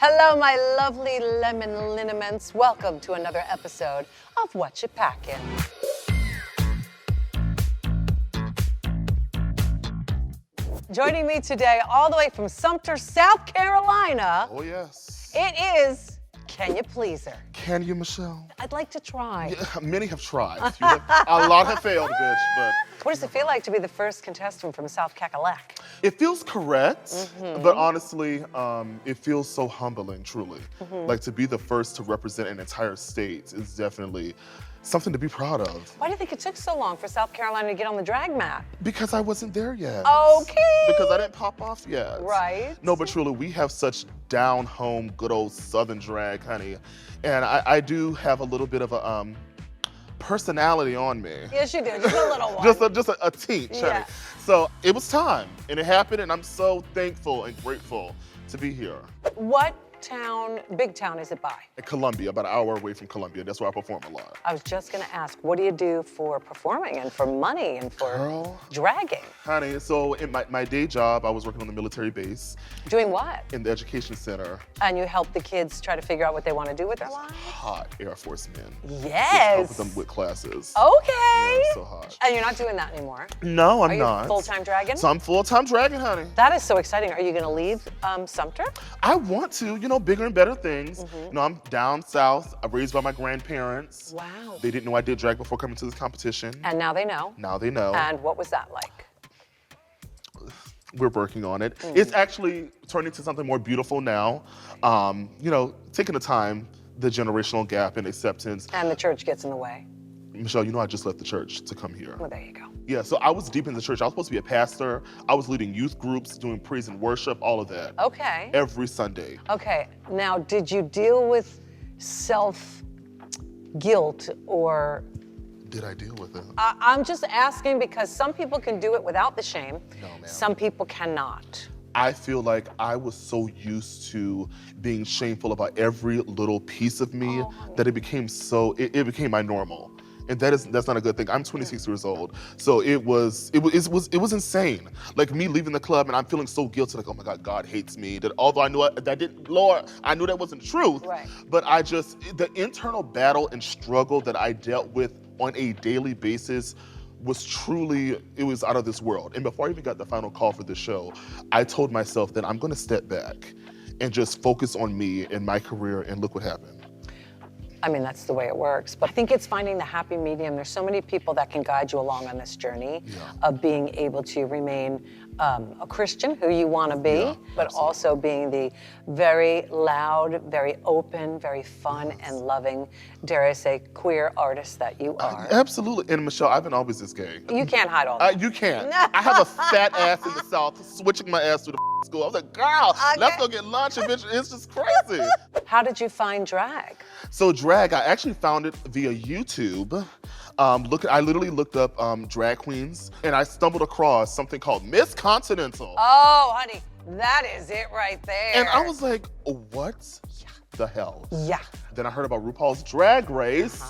Hello, my lovely lemon liniments. Welcome to another episode of Whatcha Packin. Joining me today, all the way from Sumter, South Carolina. Oh, yes. It is Can You Pleaser. Can you, Michelle? I'd like to try. Yeah, many have tried. A lot have failed, bitch, but. What does it feel like to be the first contestant from South Carolina? It feels correct, but honestly, it feels so humbling, truly. Like, to be the first to represent an entire state is definitely something to be proud of. Why do you think it took so long for South Carolina to get on the drag map? Because I wasn't there yet. Okay. Because I didn't pop off yet. Right. No, but truly, we have such down-home, good old Southern drag, honey. And I do have a little bit of a personality on me. Yes, you do, just a little one. just a teach, honey. Yeah. So it was time, and it happened, and I'm so thankful and grateful to be here. What town, big town is it by? In Columbia, about an hour away from Columbia. That's where I perform a lot. I was just gonna ask, what do you do for performing and for money and for Girl. dragging? Honey, so in my day job, I was working on the military base Doing what? in the education center. And you help the kids try to figure out what they want to do with their lives? Hot Air Force men. Yes. Help them with classes. Okay. Yeah, so hot. And you're not doing that anymore? No, I'm Are you not. full-time dragging? So I'm full-time dragging, honey. That is so exciting. Are you gonna leave Sumter? I want to, bigger and better things. I'm down south, raised by my grandparents. Wow. They didn't know I did drag before coming to this competition. And now they know. Now they know. And what was that like? We're working on it. It's actually turning to something more beautiful now. Taking the time, the generational gap and acceptance. And the church gets in the way. Michelle, I just left the church to come here. Well, there you go. Yeah, so I was deep in the church. I was supposed to be a pastor. I was leading youth groups, doing praise and worship, all of that. Okay. Every Sunday. Okay, now did you deal with self-guilt or? Did I deal with it? I'm just asking because some people can do it without the shame. No, ma'am. Some people cannot. I feel like I was so used to being shameful about every little piece of me that it became it became my normal. And that's not a good thing. I'm 26 years old. So it was insane. Like me leaving the club and I'm feeling so guilty, like, oh my God, God hates me. That although I knew I knew that wasn't the truth. Right. But the internal battle and struggle that I dealt with on a daily basis was truly, it was out of this world. And before I even got the final call for the show, I told myself that I'm gonna step back and just focus on me and my career, and look what happened. I mean, that's the way it works. But I think it's finding the happy medium. There's so many people that can guide you along on this journey of being able to remain a Christian, who you want to be, but also being the very loud, very open, very fun and loving, dare I say, queer artist that you are. Absolutely. And Michelle, I've been always this gay. You can't hide all that. You can't. I have a fat ass in the South, switching my ass through the school. I was like, girl, let's go get lunch. And bitch, it's just crazy. How did you find drag? So drag, I actually found it via YouTube. I literally looked up drag queens, and I stumbled across something called Miss Continental. Oh, honey, that is it right there. And I was like, what the hell? Yeah. Then I heard about RuPaul's Drag Race,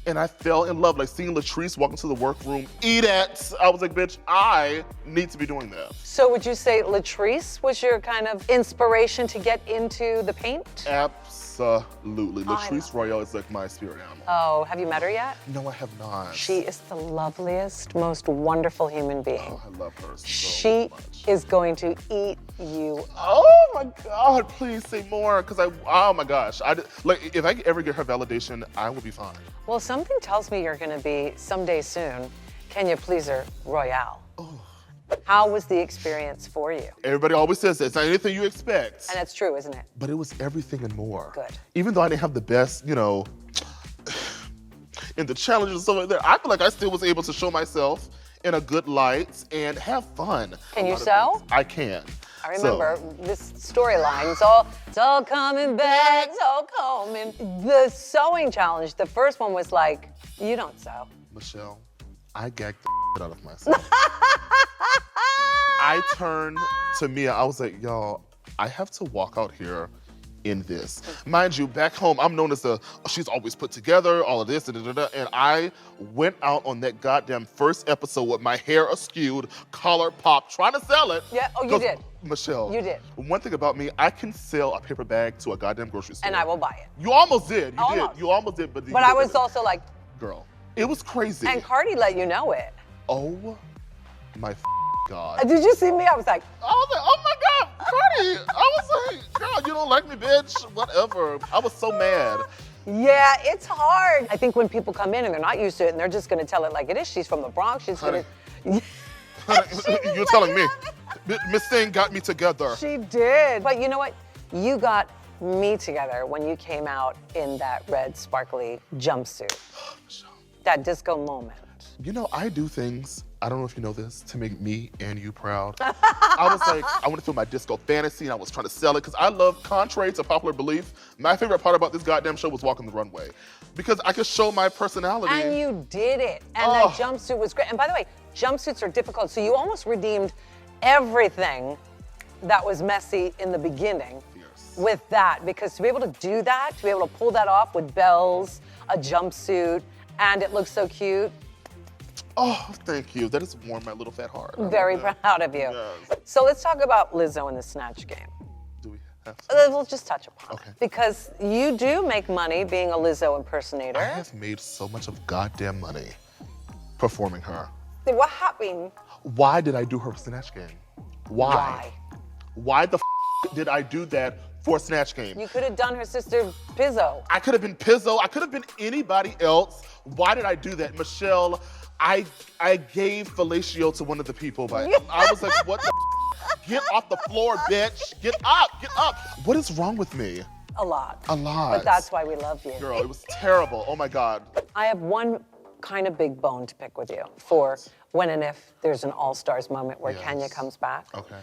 and I fell in love. Like seeing Latrice walk into the workroom, eat it. I was like, bitch, I need to be doing that. So would you say Latrice was your kind of inspiration to get into the paint? Absolutely. Latrice Royale is like my spirit animal. Oh, have you met her yet? No, I have not. She is the loveliest, most wonderful human being. Oh, I love her so She much. is going to eat you. Oh my God, please say more, because oh my gosh. If I ever get her validation, I will be fine. Well, something tells me you're gonna be, someday soon, Can You Pleaser Royale. Oh. How was the experience for you? Everybody always says that. It's not anything you expect. And it's true, isn't it? But it was everything and more. Good. Even though I didn't have the best, in the challenges and stuff like that, I feel like I still was able to show myself in a good light and have fun. Can you sew? I can. I remember this storyline. It's all coming back, it's all coming. The sewing challenge, the first one was like, you don't sew. Michelle, I gagged the out of myself. I turned to Mia, I was like, y'all, I have to walk out here in this. Mind you, back home, I'm known as she's always put together, all of this, and I went out on that goddamn first episode with my hair askewed, collar popped, trying to sell it. Yeah, oh, you did. Michelle. You did. One thing about me, I can sell a paper bag to a goddamn grocery store. And I will buy it. You almost did. You Almost. did. You almost did. But I was also like, girl, it was crazy. and Cardi let you know it. Oh my God. Did you see me? I was like, oh my God, Cardi. I was like, girl, you don't like me, bitch. Whatever. I was so mad. yeah, it's hard. I think when people come in and they're not used to it and they're just gonna tell it like it is, she's from the Bronx, she's Honey. gonna. Honey, you're telling me. Miss Thing got me together. She did. But you know what? You got me together when you came out in that red sparkly jumpsuit. That disco moment. You know, I do things, I don't know if you know this, to make me and you proud. I was like, I want to feel my disco fantasy, and I was trying to sell it, because I love, contrary to popular belief, my favorite part about this goddamn show was walking the runway. Because I could show my personality. And you did it. And that jumpsuit was great. And by the way, jumpsuits are difficult, so you almost redeemed everything that was messy in the beginning with that. Because to be able to do that, to be able to pull that off with bells, a jumpsuit, and it looks so cute. Oh, thank you. That has warmed my little fat heart. Very proud of you. Yes. So let's talk about Lizzo in the Snatch game. Do we have to? We'll just touch upon Okay. it. Because you do make money being a Lizzo impersonator. I have made so much of goddamn money performing her. What happened? Why did I do her Snatch Game? Why? Why the did I do that for Snatch Game? You could have done her sister Pizzo. I could have been Pizzo. I could have been anybody else. Why did I do that? Michelle, I gave fellatio to one of the people, but I was like, what the Get off the floor, bitch. Get up, get up. What is wrong with me? A lot. A lot. But that's why we love you. Girl, it was terrible. Oh my God. I have one kind of big bone to pick with you for when and if there's an All-Stars moment where Kenya comes back. Okay.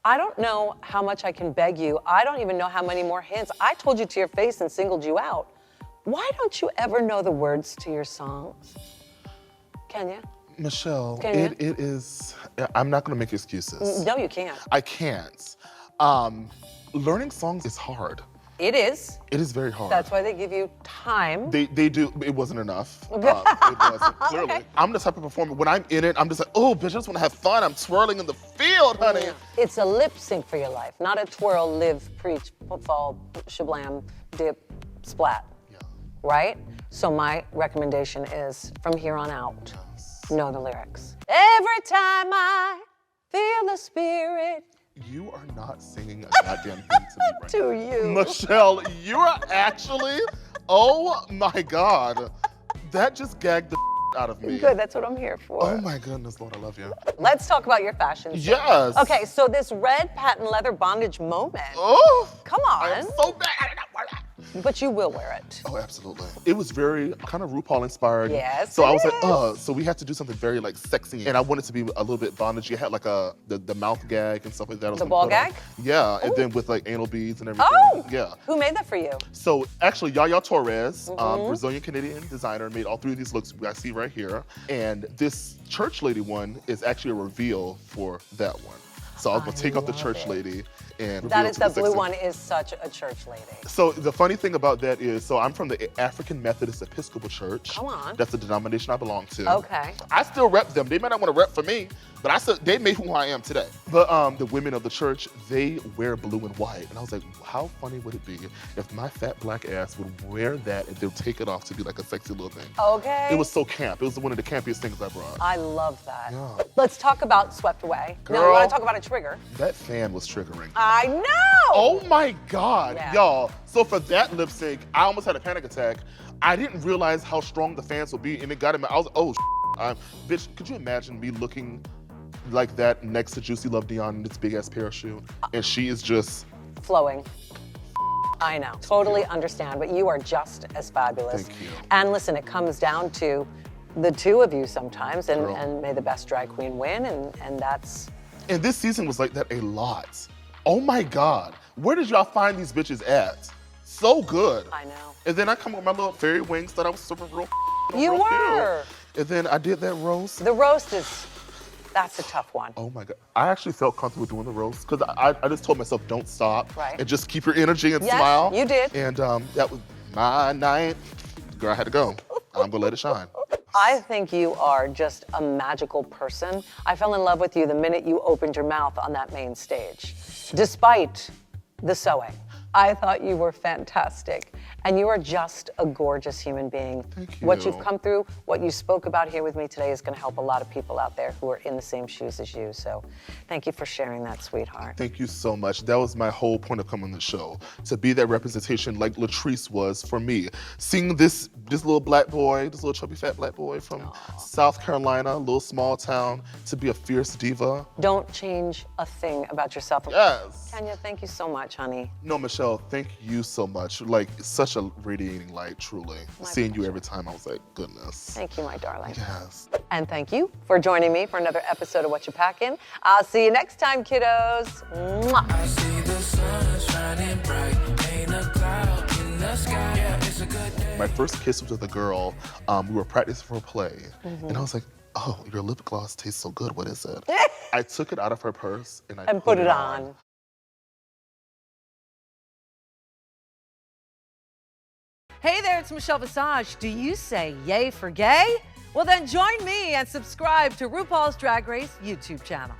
I don't know how much I can beg you. I don't even know how many more hints. I told you to your face and singled you out. Why don't you ever know the words to your songs? Kenya? Michelle, Kenya? it is, I'm not gonna make excuses. No, you can't. I can't. Learning songs is hard. It is. It is very hard. That's why they give you time. They do, it wasn't enough. It wasn't, clearly. Okay. I'm the type of performer, when I'm in it, I'm just like, oh, bitch, I just wanna have fun. I'm twirling in the field, honey. It's a lip sync for your life, not a twirl, live, preach, fall, shablam, dip, splat. Yeah. Right? So my recommendation is from here on out, know the lyrics. Every time I feel the spirit. You are not singing a goddamn thing to me right To you. Michelle, you are actually, oh my God. That just gagged the out of me. Good, that's what I'm here for. Oh my goodness, Lord, I love you. Let's talk about your fashion. Yes. Okay, so this red patent leather bondage moment. Oh. Come I am on. so bad. But you will wear it. Oh, absolutely. It was very kind of RuPaul inspired. Yes, So I it was is. like, so we had to do something very like sexy. And I wanted to be a little bit bondage. You had like the mouth gag and stuff like that. I was The gonna ball put on. gag? Yeah, and then with like anal beads and everything. Oh! Yeah. Who made that for you? So actually, Yaya Torres, Mm-hmm. Brazilian-Canadian designer, made all three of these looks I see right here. And this church lady one is actually a reveal for that one. So I was gonna take off the church lady and That reveal is, to the the blue sexy. one is such a church lady. So the funny thing about that is, so I'm from the African Methodist Episcopal Church. Come on. That's the denomination I belong to. Okay. I still rep them. They might not want to rep for me, but they made who I am today. But the women of the church, they wear blue and white. And I was like, how funny would it be if my fat black ass would wear that and they'll take it off to be like a sexy little thing. Okay. It was so camp. It was one of the campiest things I brought. I love that. Yeah. Let's talk about Swept Away. Now, you Girl. want to talk about a trigger? That fan was triggering. I know! Oh my God, Yeah. y'all. So for that lip sync, I almost had a panic attack. I didn't realize how strong the fans would be, and it got in my, I was like, oh, bitch, could you imagine me looking like that next to Juicy Love Dion in this big ass parachute? And she is just, Flowing. I know. Totally understand, but you are just as fabulous. Thank you. And listen, it comes down to the two of you sometimes, and, Girl. and may the best drag queen win, and that's. and this season was like that a lot. Oh my God, where did y'all find these bitches at? So good. I know. And then I come with my little fairy wings that I was super real. You real were. cute. And then I did that roast. The roast is That's a tough one. Oh my God. I actually felt comfortable doing the roast because I just told myself, don't stop. Right. And just keep your energy and Yes, smile. you did. And that was my night. Girl, I had to go. I'm gonna let it shine. I think you are just a magical person. I fell in love with you the minute you opened your mouth on that main stage, despite the sewing. I thought you were fantastic. And you are just a gorgeous human being. Thank you. What you've come through, what you spoke about here with me today is gonna help a lot of people out there who are in the same shoes as you. So thank you for sharing that, sweetheart. Thank you so much. That was my whole point of coming on the show, to be that representation like Latrice was for me. Seeing this little black boy, this little chubby fat black boy from South Carolina, a little small town, to be a fierce diva. Don't change a thing about yourself. Yes. Kenya, thank you so much, honey. No, Michelle, thank you so much. Like, such a radiating light, truly. Seeing you every time, I was like, goodness. Thank you, my darling. Yes. And thank you for joining me for another episode of Whatcha Packin. I'll see you next time, kiddos. Mwah. I see the sun shining bright, ain't a cloud in the sky. Yeah, it's a good day. My first kiss was with a girl. We were practicing for a play. And I was like, oh, your lip gloss tastes so good. What is it? I took it out of her purse and I Put it on. Hey there, it's Michelle Visage. Do you say yay for gay? Well then join me and subscribe to RuPaul's Drag Race YouTube channel.